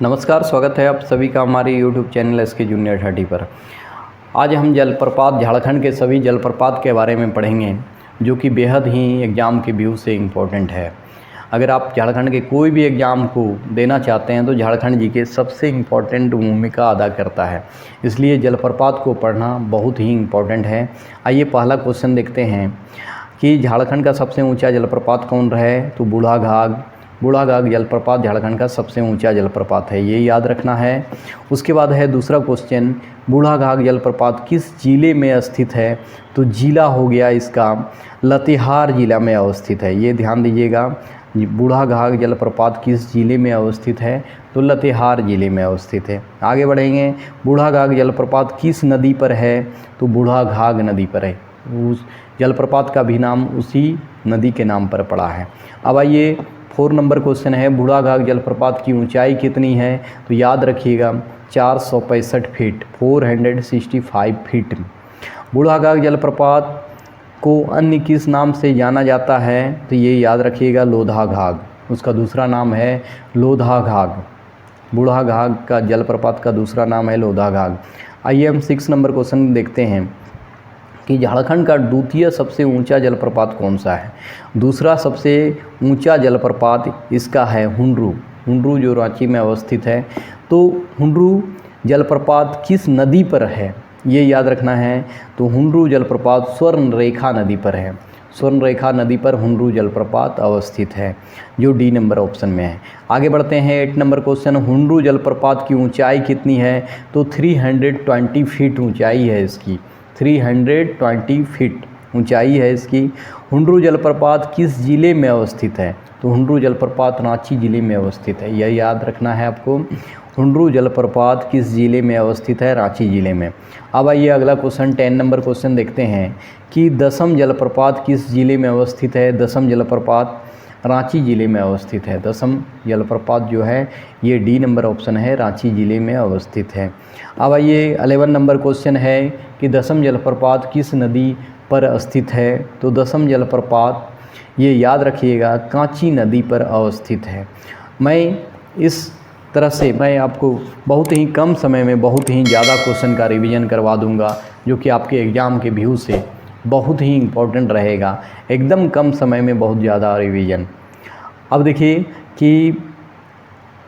नमस्कार, स्वागत है आप सभी का हमारे YouTube चैनल SK जूनियर 30 पर। आज हम जलप्रपात झारखंड के सभी जलप्रपात के बारे में पढ़ेंगे, जो कि बेहद ही एग्ज़ाम के व्यू से इम्पोर्टेंट है। अगर आप झारखंड के कोई भी एग्ज़ाम को देना चाहते हैं तो झारखंड जी के सबसे इम्पोर्टेंट भूमिका अदा करता है, इसलिए जलप्रपात को पढ़ना बहुत ही इम्पोर्टेंट है। आइए पहला क्वेश्चन देखते हैं कि झारखंड का सबसे ऊँचा जलप्रपात कौन रहा है, तो बूढ़ाघाघ जलप्रपात झारखंड का सबसे ऊंचा जलप्रपात है, ये याद रखना है। उसके बाद है दूसरा क्वेश्चन, बूढ़ाघाघ जलप्रपात किस जिले में स्थित है, तो जिला हो गया इसका लातेहार जिला में अवस्थित है, ये ध्यान दीजिएगा। बूढ़ाघाघ जलप्रपात किस जिले में अवस्थित है, तो लातेहार जिले में अवस्थित है। आगे बढ़ेंगे, बूढ़ाघाघ जलप्रपात किस नदी पर है, तो बूढ़ाघाघ नदी पर है। उस जलप्रपात का भी नाम उसी नदी के नाम पर पड़ा है। अब आइए 4 नंबर क्वेश्चन है, बूढ़ाघाघ जलप्रपात की ऊंचाई कितनी है, तो याद रखिएगा 465 फीट, 465 फीट। बूढ़ाघाघ जलप्रपात को अन्य किस नाम से जाना जाता है, तो ये याद रखिएगा लोधाघाघ, उसका दूसरा नाम है लोधाघाघ। बूढ़ाघाघ का जलप्रपात का दूसरा नाम है लोधाघाघ। आइए हम 6 नंबर क्वेश्चन देखते हैं कि झारखंड का द्वितीय सबसे ऊंचा जलप्रपात कौन सा है। दूसरा सबसे ऊंचा जलप्रपात इसका है हुंडरू, जो रांची में अवस्थित है। तो हुंडरू जलप्रपात किस नदी पर है, ये याद रखना है। तो हुंडरू जलप्रपात स्वर्णरेखा नदी पर है, स्वर्णरेखा नदी पर हुंडरू जलप्रपात अवस्थित है, जो डी नंबर ऑप्शन में है। आगे बढ़ते हैं 8 नंबर क्वेश्चन, हुंडरू जलप्रपात की ऊंचाई कितनी है, तो 320 फीट ऊंचाई है इसकी, 320 फीट ऊंचाई है इसकी। हुंडरू जलप्रपात किस जिले में अवस्थित है, तो हुंडरू जलप्रपात रांची जिले में अवस्थित है, यह याद रखना है आपको। हुंडरू जलप्रपात किस जिले में अवस्थित है, रांची जिले में। अब आइए अगला क्वेश्चन 10 नंबर क्वेश्चन देखते हैं कि दसम जलप्रपात किस जिले में अवस्थित है। दसम जलप्रपात रांची जिले में अवस्थित है। दसम जलप्रपात जो है ये डी नंबर ऑप्शन है, रांची जिले में अवस्थित है। अब आइए 11 नंबर क्वेश्चन है कि दसम जलप्रपात किस नदी पर स्थित है, तो दसम जलप्रपात ये याद रखिएगा कांची नदी पर अवस्थित है। मैं इस तरह से मैं आपको बहुत ही कम समय में बहुत ही ज़्यादा क्वेश्चन का रिवीजन करवा दूंगा, जो कि आपके एग्ज़ाम के व्यू से बहुत ही इम्पोर्टेंट रहेगा। एकदम कम समय में बहुत ज़्यादा रिवीजन। अब देखिए कि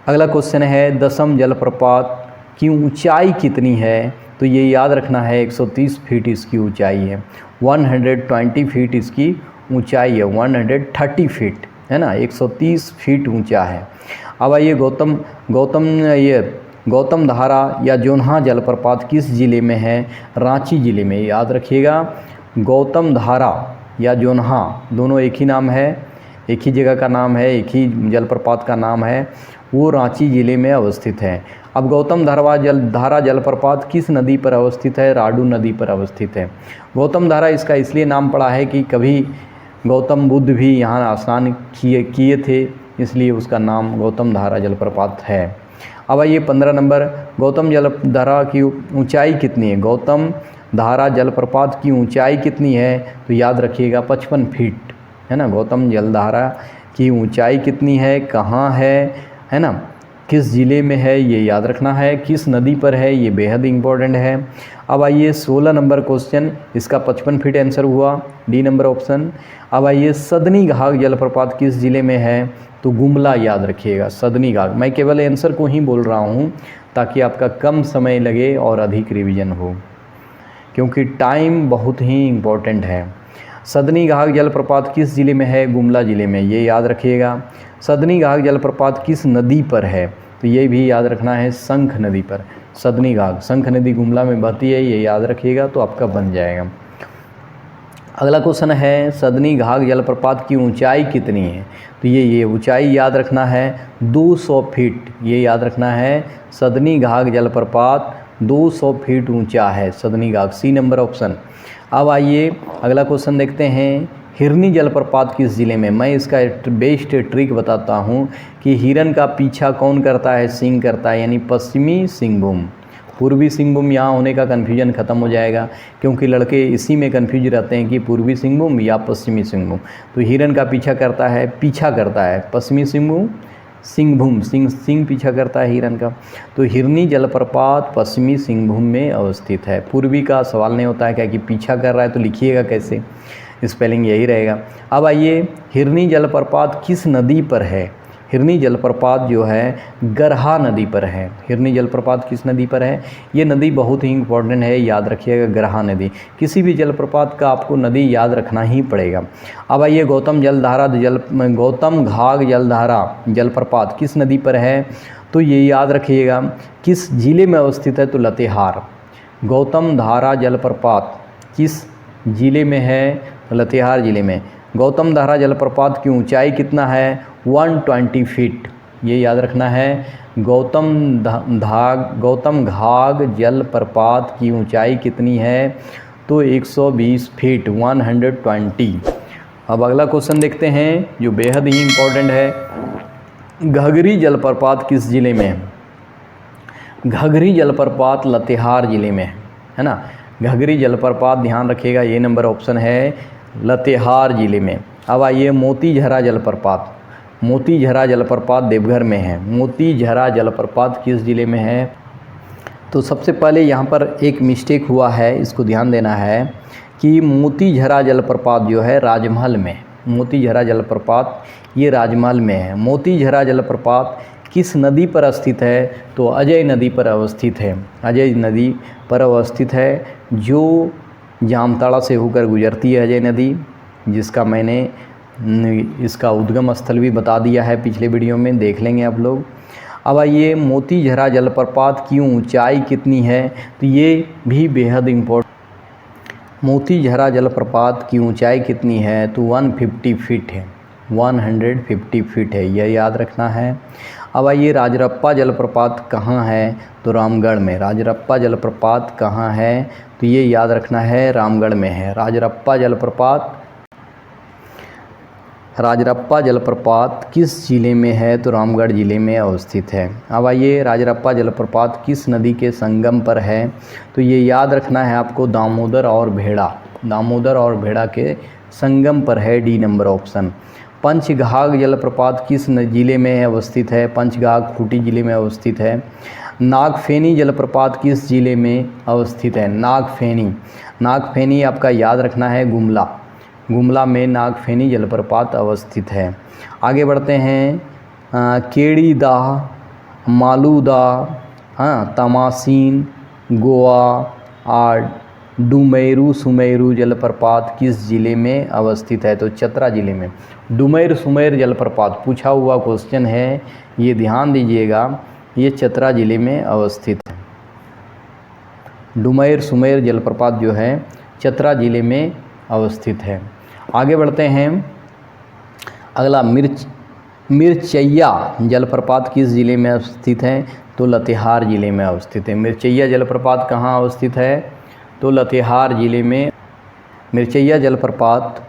अगला क्वेश्चन है, दसम जलप्रपात की ऊंचाई कितनी है, तो ये याद रखना है 130 फीट इसकी ऊंचाई है, 120 फीट इसकी ऊंचाई है, 130 फीट है ना, 130 फीट ऊंचा है। अब आइए गौतम धारा या जोन्हा जलप्रपात किस जिले में है, रांची जिले में, याद रखिएगा। गौतम धारा या जोन्हा दोनों एक ही नाम है, एक ही जगह का नाम है, एक ही जलप्रपात का नाम है, वो रांची जिले में अवस्थित है। अब गौतम धारा जलप्रपात किस नदी पर अवस्थित है, राडू नदी पर अवस्थित है। गौतम धारा इसका इसलिए नाम पड़ा है कि कभी गौतम बुद्ध भी यहाँ स्नान किए थे, इसलिए उसका नाम गौतम धारा जलप्रपात है। अब आइए 15 नंबर, गौतम जलधारा की ऊंचाई कितनी है, गौतम धारा जलप्रपात की ऊंचाई कितनी है, तो याद रखिएगा 55 फीट है ना। गौतम जलधारा की ऊंचाई कितनी है, कहाँ है ना, किस ज़िले में है, ये याद रखना है। किस नदी पर है, ये बेहद इम्पोर्टेंट है। अब आइए 16 नंबर क्वेश्चन, इसका 55 फीट आंसर हुआ, डी नंबर ऑप्शन। अब आइए सदनी घाघ जलप्रपात किस ज़िले में है, तो गुमला, याद रखिएगा सदनी घाघ। मैं केवल आंसर को ही बोल रहा हूँ ताकि आपका कम समय लगे और अधिक रिवीजन हो, क्योंकि टाइम बहुत ही इम्पोर्टेंट है। सदनी घाघ जलप्रपात किस जिले में है, गुमला जिले में, ये याद रखिएगा। सदनी घाघ जलप्रपात किस नदी पर है, तो ये भी याद रखना है शंख नदी पर। सदनी घाघ, शंख नदी गुमला में बहती है, ये याद रखिएगा तो आपका बन जाएगा। अगला क्वेश्चन है, सदनी घाघ जलप्रपात की ऊंचाई कितनी है, तो ये ऊंचाई याद रखना है 200 फीट, ये याद रखना है। सदनी घाघ जलप्रपात 200 फीट ऊंचा है, सदनी घाघ, सी नंबर ऑप्शन। अब आइए अगला क्वेश्चन देखते हैं, हिरनी जलप्रपात किस ज़िले में। मैं इसका बेस्ट ट्रिक बताता हूँ कि हिरन का पीछा कौन करता है, सिंह करता है, यानी पश्चिमी सिंहभूम। पूर्वी सिंहभूम यहाँ होने का कन्फ्यूजन ख़त्म हो जाएगा, क्योंकि लड़के इसी में कन्फ्यूज रहते हैं कि पूर्वी सिंहभूम या पश्चिमी सिंहभूम। तो हिरन का पीछा करता है पश्चिमी सिंहभूम, सिंहभूम, सिंह पीछा करता है हिरन का। तो हिरनी जलप्रपात पश्चिमी सिंहभूम में अवस्थित है। पूर्वी का सवाल नहीं होता है क्या कि पीछा कर रहा है तो लिखिएगा कैसे, स्पेलिंग यही रहेगा। अब आइए, हिरनी जलप्रपात किस नदी पर है? हिरनी जलप्रपात जो है गरहा नदी पर है। हिरनी जलप्रपात किस नदी पर है? ये नदी बहुत ही इम्पोर्टेंट है, याद रखिएगा, गरहा नदी। किसी भी जलप्रपात का आपको नदी याद रखना ही पड़ेगा। अब आइए, गौतम घाघ जलधारा जलप्रपात किस नदी पर है? तो ये याद रखिएगा, किस जिले में अवस्थित है? तो लातेहार। गौतम धारा जलप्रपात किस जिले में है? तो लातेहार जिले में। गौतम धारा जलप्रपात की ऊंचाई कितना है? 120 फीट, ये याद रखना है। गौतम घाघ जलप्रपात की ऊंचाई कितनी है? तो 120 फीट, 120। अब अगला क्वेश्चन देखते हैं जो बेहद ही इम्पोर्टेंट है। घघरी जलप्रपात किस जिले में है? घघरी जलप्रपात लातेहार जिले में है ना। घघरी जलप्रपात ध्यान रखिएगा, ये नंबर ऑप्शन है लातेहार जिले में। अब आइए, मोतीझरा जलप्रपात। मोतीझरा जलप्रपात देवघर में है। मोतीझरा जलप्रपात किस जिले में है? तो सबसे पहले यहाँ पर एक मिस्टेक हुआ है, इसको ध्यान देना है कि मोतीझरा जलप्रपात जो है राजमहल में। मोतीझरा जलप्रपात ये राजमहल में है। मोतीझरा जलप्रपात किस नदी पर स्थित है? तो अजय नदी पर अवस्थित है। अजय नदी पर अवस्थित है, जो जामताड़ा से होकर गुजरती है अजय नदी, जिसका मैंने इसका उद्गम स्थल भी बता दिया है पिछले वीडियो में, देख लेंगे आप लोग। अब आइए, मोतीझरा जलप्रपात की ऊंचाई कितनी है? तो ये भी बेहद इम्पोर्टेंट। मोतीझरा जलप्रपात की ऊंचाई कितनी है? तो 150 फीट है, 150 फीट है, यह याद रखना है। अब आइए, राजरप्पा जलप्रपात कहाँ है? तो रामगढ़ में। राजरप्पा जलप्रपात कहाँ है? तो ये याद रखना है, रामगढ़ में है। राजरप्पा जलप्रपात किस जिले में है? तो रामगढ़ जिले में अवस्थित है। अब आइए, राजरप्पा जलप्रपात किस नदी के संगम पर है? तो ये याद रखना है आपको, दामोदर और भेड़ा। दामोदर और भेड़ा के संगम पर है, डी नंबर ऑप्शन। पंचघाघ जलप्रपात किस जिले में अवस्थित है? पंचघाघ खूंटी जिले में अवस्थित है। नागफेनी जलप्रपात किस जिले में अवस्थित है? नागफेनी आपका याद रखना है, गुमला में नागफेनी जलप्रपात अवस्थित है। आगे बढ़ते हैं, केड़ीदाह, मालूदाह, तमासीन, गोवा और डुमेरू सुमेरू जलप्रपात किस जिले में अवस्थित है? तो चतरा जिले में। डुमेर सुमेर जलप्रपात पूछा हुआ क्वेश्चन है, ये ध्यान दीजिएगा, ये चतरा जिले में अवस्थित है। डुमेर सुमेर जलप्रपात जो है चतरा जिले में अवस्थित है। आगे बढ़ते हैं, अगला मिर्चैया जलप्रपात किस जिले में अवस्थित है? तो लातेहार जिले में अवस्थित है। मिर्चैया जलप्रपात कहाँ अवस्थित है? तो लातेहार जिले में। मिर्चैया जलप्रपात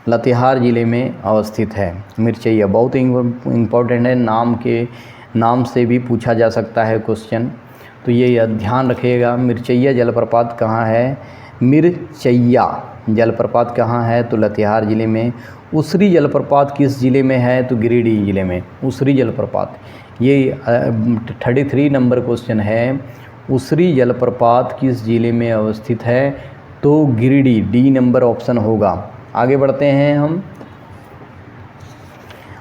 लातेहार जिले में अवस्थित है। मिर्चैया बहुत इम्पोर्टेंट है, नाम से भी पूछा जा सकता है क्वेश्चन, तो ये ध्यान रखिएगा। मिर्चैया जलप्रपात कहाँ है? मिर्चैया जलप्रपात कहाँ है? तो लातेहार जिले में। उसरी जलप्रपात किस जिले में है? तो गिरिडीह जिले में। उसरी जलप्रपात, ये 33 नंबर क्वेश्चन है। उसरी जलप्रपात किस जिले में अवस्थित है? तो गिरिडीह, डी नंबर ऑप्शन होगा। आगे बढ़ते हैं हम।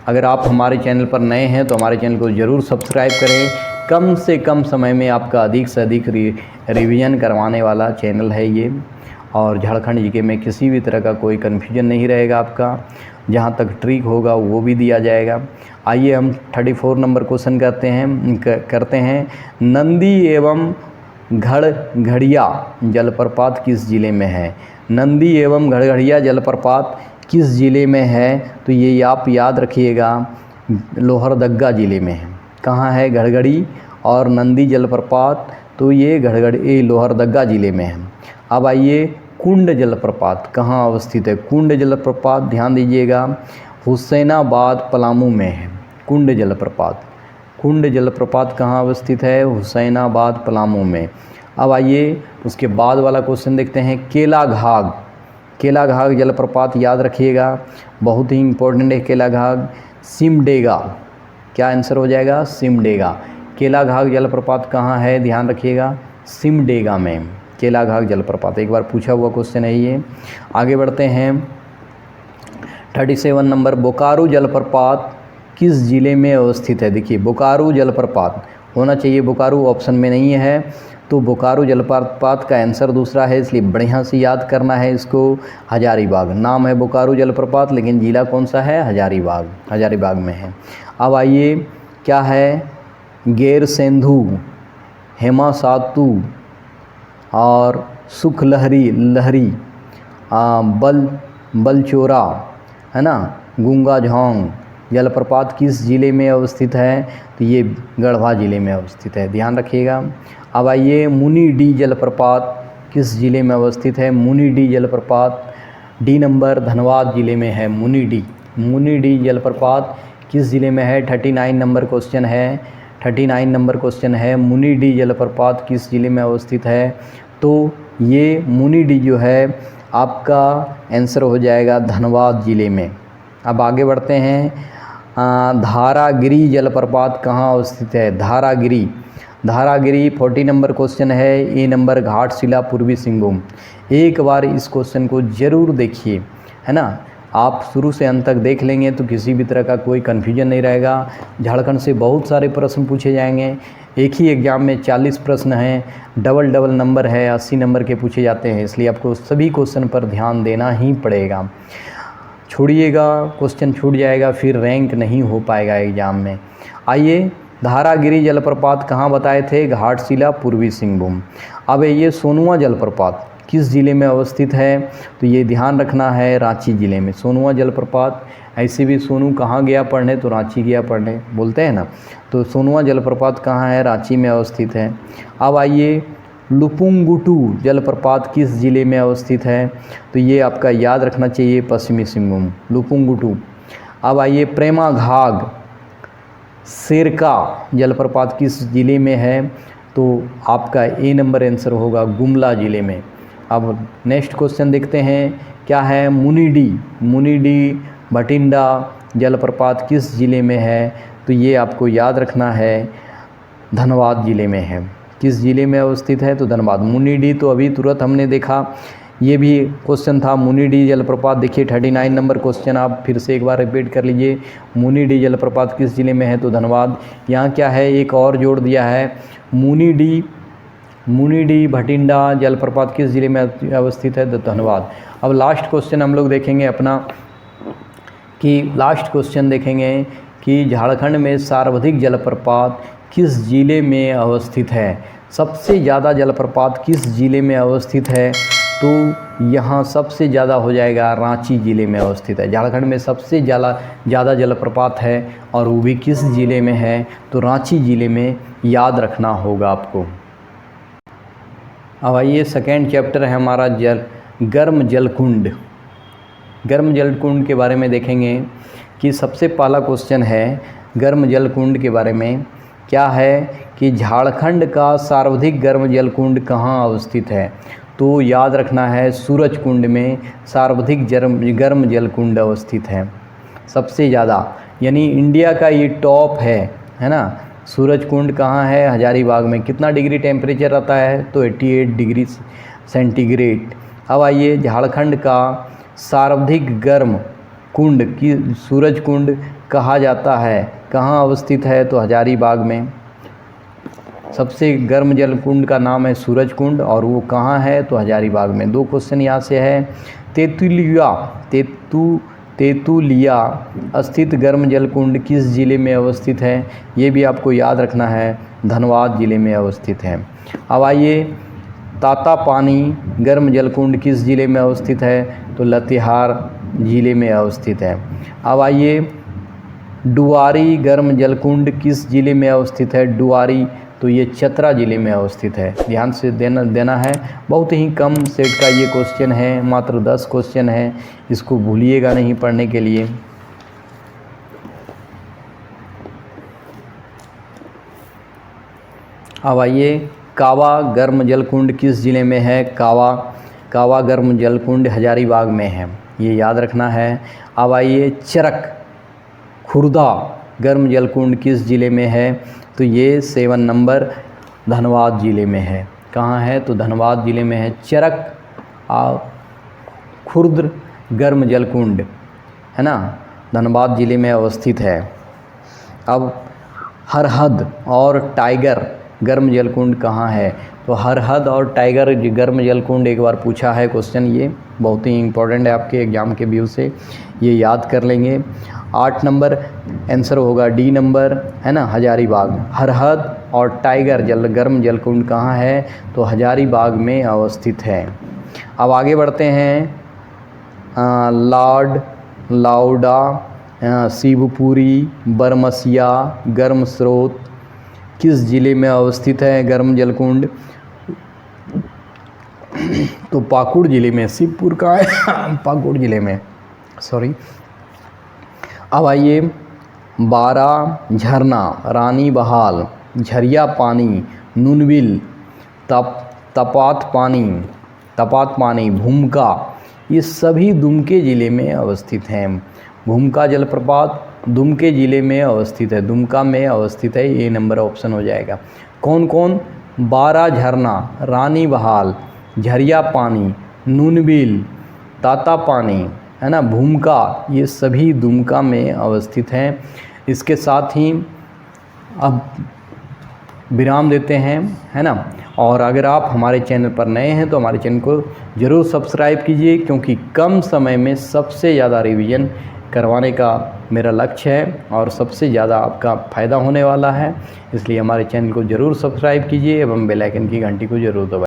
अगर आप हमारे चैनल पर नए हैं तो हमारे चैनल को ज़रूर सब्सक्राइब करें। कम से कम समय में आपका अधिक से अधिक रिवीजन करवाने वाला चैनल है ये, और झारखंड जीके में किसी भी तरह का कोई कन्फ्यूजन नहीं रहेगा आपका। जहाँ तक ट्रिक होगा वो भी दिया जाएगा। आइए हम 34 नंबर क्वेश्चन करते हैं। नंदी एवं घड़घड़िया जलप्रपात किस जिले में है? नंदी एवं घड़घड़िया जलप्रपात किस ज़िले में है? तो ये आप याद रखिएगा, लोहरदगा ज़िले में है। कहाँ है घड़घड़ी और नंदी जलप्रपात? तो ये लोहरदगा ज़िले में है। अब आइए, कुंड जलप्रपात कहाँ अवस्थित है? कुंड जलप्रपात ध्यान दीजिएगा, हुसैनाबाद पलामू में है। कुंड जलप्रपात कहाँ अवस्थित है? हुसैनाबाद पलामू में। अब आइए उसके बाद वाला क्वेश्चन देखते हैं। केलाघाघ जलप्रपात याद रखिएगा, बहुत ही इम्पोर्टेंट है केलाघाघ। क्या आंसर हो जाएगा? सिमडेगा। केलाघाघ जलप्रपात कहाँ है? ध्यान रखिएगा, सिमडेगा में केलाघाघ जलप्रपात। एक बार पूछा हुआ क्वेश्चन है ये। आगे बढ़ते हैं 37 नंबर, बोकारो जलप्रपात किस ज़िले में अवस्थित है? देखिए बोकारो जलप्रपात होना चाहिए, बोकारो ऑप्शन में नहीं है, तो बोकारो जलप्रपात का आंसर दूसरा है, इसलिए बढ़िया से याद करना है इसको। हजारीबाग नाम है बोकारो जलप्रपात, लेकिन ज़िला कौन सा है? हजारीबाग, हजारीबाग में है। अब आइए, क्या है? गैरसेंधु, हेमासातु और सुखलहरी लहरी, बलचोरा, है ना, गुंगा झांग जलप्रपात किस ज़िले में अवस्थित है? तो ये गढ़वा ज़िले में अवस्थित है, ध्यान रखिएगा। अब आइए, मुनिडी जलप्रपात किस ज़िले में अवस्थित है? मुनिडी जलप्रपात डी नंबर धनबाद ज़िले में है। मुनिडी जलप्रपात किस ज़िले में है? 39 नंबर क्वेश्चन है। 39 नंबर क्वेश्चन है, मुनिडी जलप्रपात किस ज़िले में अवस्थित है? तो ये मुनिडी जो है आपका आंसर हो जाएगा धनबाद ज़िले में। अब आगे बढ़ते हैं, धारागिरी जलप्रपात कहाँ अवस्थित है? धारागिरी 40 नंबर क्वेश्चन है। ए नंबर घाटशिला, पूर्वी सिंहभूम। एक बार इस क्वेश्चन को ज़रूर देखिए, है ना, आप शुरू से अंत तक देख लेंगे तो किसी भी तरह का कोई कन्फ्यूजन नहीं रहेगा। झारखंड से बहुत सारे प्रश्न पूछे जाएंगे, एक ही एग्ज़ाम में 40 प्रश्न हैं, डबल नंबर है, 80 नंबर के पूछे जाते हैं, इसलिए आपको सभी क्वेश्चन पर ध्यान देना ही पड़ेगा। छोड़िएगा, क्वेश्चन छूट जाएगा, फिर रैंक नहीं हो पाएगा एग्ज़ाम में। आइए, धारागिरी जलप्रपात कहाँ बताए थे? घाटशिला, पूर्वी सिंहभूम। अब ये सोनुआ जलप्रपात किस ज़िले में अवस्थित है? तो ये ध्यान रखना है, रांची ज़िले में सोनुआ जलप्रपात। ऐसे भी सोनू कहाँ गया पढ़ने? तो रांची गया पढ़ने, बोलते हैं ना, तो सोनुआ जलप्रपात कहाँ है? रांची में अवस्थित है। अब आइए, लुपुंगुटू जलप्रपात किस ज़िले में अवस्थित है? तो ये आपका याद रखना चाहिए, पश्चिमी सिंहभूम, लुपुंगुटू। अब आइए, प्रेमाघाघ सेरका जलप्रपात किस ज़िले में है? तो आपका ए नंबर आंसर होगा गुमला ज़िले में। अब नेक्स्ट क्वेश्चन देखते हैं, क्या है? मुनिडी भटिंडा जलप्रपात किस ज़िले में है? तो ये आपको याद रखना है, धनबाद ज़िले में है। किस ज़िले में अवस्थित है? तो धनबाद। मुनिडी तो अभी तुरंत हमने देखा, ये भी क्वेश्चन था, मुनिडी जलप्रपात। देखिए 39 नंबर क्वेश्चन आप फिर से एक बार रिपीट कर लीजिए, मुनिडी जलप्रपात किस ज़िले में है? तो धनबाद। यहाँ क्या है, एक और जोड़ दिया है, मुनिडी भटिंडा जलप्रपात किस ज़िले में अवस्थित है? तो धनबाद। अब लास्ट क्वेश्चन हम लोग देखेंगे अपना, कि लास्ट क्वेश्चन देखेंगे कि झारखंड में सर्वाधिक जलप्रपात किस ज़िले में अवस्थित है? सबसे ज़्यादा जलप्रपात किस ज़िले में अवस्थित है? तो यहाँ सबसे ज़्यादा हो जाएगा रांची ज़िले में अवस्थित है। झारखंड में सबसे ज़्यादा जलप्रपात है, और वो भी किस ज़िले में है? तो रांची ज़िले में, याद रखना होगा आपको। अब आइए, सेकेंड चैप्टर है हमारा गर्म जलकुंड के बारे में देखेंगे, कि सबसे पहला क्वेश्चन है गर्म जलकुंड के बारे में। क्या है कि झारखंड का सर्वाधिक गर्म जलकुंड कहाँ अवस्थित है? तो याद रखना है, सूरजकुंड में सर्वाधिक गर्म जलकुंड अवस्थित है, सबसे ज़्यादा, यानी इंडिया का ये टॉप है ना। सूरजकुंड कहाँ है? हजारीबाग में। कितना डिग्री टेम्परेचर रहता है? तो 88 डिग्री सेंटीग्रेड। अब आइए, झारखंड का सर्वाधिक गर्म कुंड की सूरजकुंड कहा जाता है, कहाँ अवस्थित है? तो हजारीबाग में। सबसे गर्म जल कुंड का नाम है सूरजकुंड, और वो कहाँ है? तो हजारीबाग में। दो क्वेश्चन यहाँ से है, तेतुलिया स्थित गर्म जल कुंड किस ज़िले में अवस्थित है? ये भी आपको याद रखना है, धनबाद ज़िले में अवस्थित है। अब आइए, तातापानी गर्म जलकुंड किस ज़िले में अवस्थित है? तो लातेहार ज़िले में अवस्थित है। अब आइए, डुआरी गर्म जलकुंड किस ज़िले में अवस्थित है? डुआरी, तो ये चतरा ज़िले में अवस्थित है। ध्यान से देना है, बहुत ही कम सेट का ये क्वेश्चन है, मात्र 10 क्वेश्चन है, इसको भूलिएगा नहीं पढ़ने के लिए। अब आइए, कावा गर्म जलकुंड किस ज़िले में है? कावा गर्म जलकुंड हजारीबाग में है, ये याद रखना है। अब आइए, चरक खुर्दा गर्म जलकुंड किस ज़िले में है? तो ये 7 नंबर धनबाद ज़िले में है। कहाँ है? तो धनबाद ज़िले में है। चरक खुर्द गर्म जलकुंड है ना, धनबाद ज़िले में अवस्थित है। अब हरहद और टाइगर गर्म जलकुंड कहाँ है? तो हरहद और टाइगर गर्म जलकुंड एक बार पूछा है क्वेश्चन, ये बहुत ही इम्पोर्टेंट है आपके एग्ज़ाम के व्यू से, ये याद कर लेंगे। 8 नंबर आंसर होगा डी नंबर है ना, हजारीबाग। हरहद और टाइगर गर्म जलकुंड कहाँ है? तो हजारीबाग में अवस्थित है। अब आगे बढ़ते हैं। लाउडा, शिवपुरी, बरमसिया गर्म स्रोत किस ज़िले में अवस्थित है गर्म जलकुंड? तो पाकुड़ ज़िले में। शिवपुर का है पाकुड़ ज़िले में, सॉरी। अब आइए, बारा झरना, रानी बहाल, झरिया पानी, नूनबिल, तपात पानी, भूमका, ये सभी दुमके ज़िले में अवस्थित हैं। भूमका जलप्रपात दुमके ज़िले में अवस्थित है, दुमका में अवस्थित है, ये नंबर ऑप्शन हो जाएगा। कौन कौन? बारा झरना, रानी बहाल, झरिया पानी, नूनबिल, ताता पानी है ना, भूमका, ये सभी दुमका में अवस्थित हैं। इसके साथ ही अब विराम देते हैं है ना। और अगर आप हमारे चैनल पर नए हैं तो हमारे चैनल को ज़रूर सब्सक्राइब कीजिए, क्योंकि कम समय में सबसे ज़्यादा रिवीजन करवाने का मेरा लक्ष्य है और सबसे ज़्यादा आपका फ़ायदा होने वाला है। इसलिए हमारे चैनल को ज़रूर सब्सक्राइब कीजिए एवं बेल आइकन की घंटी को ज़रूर दबाइए।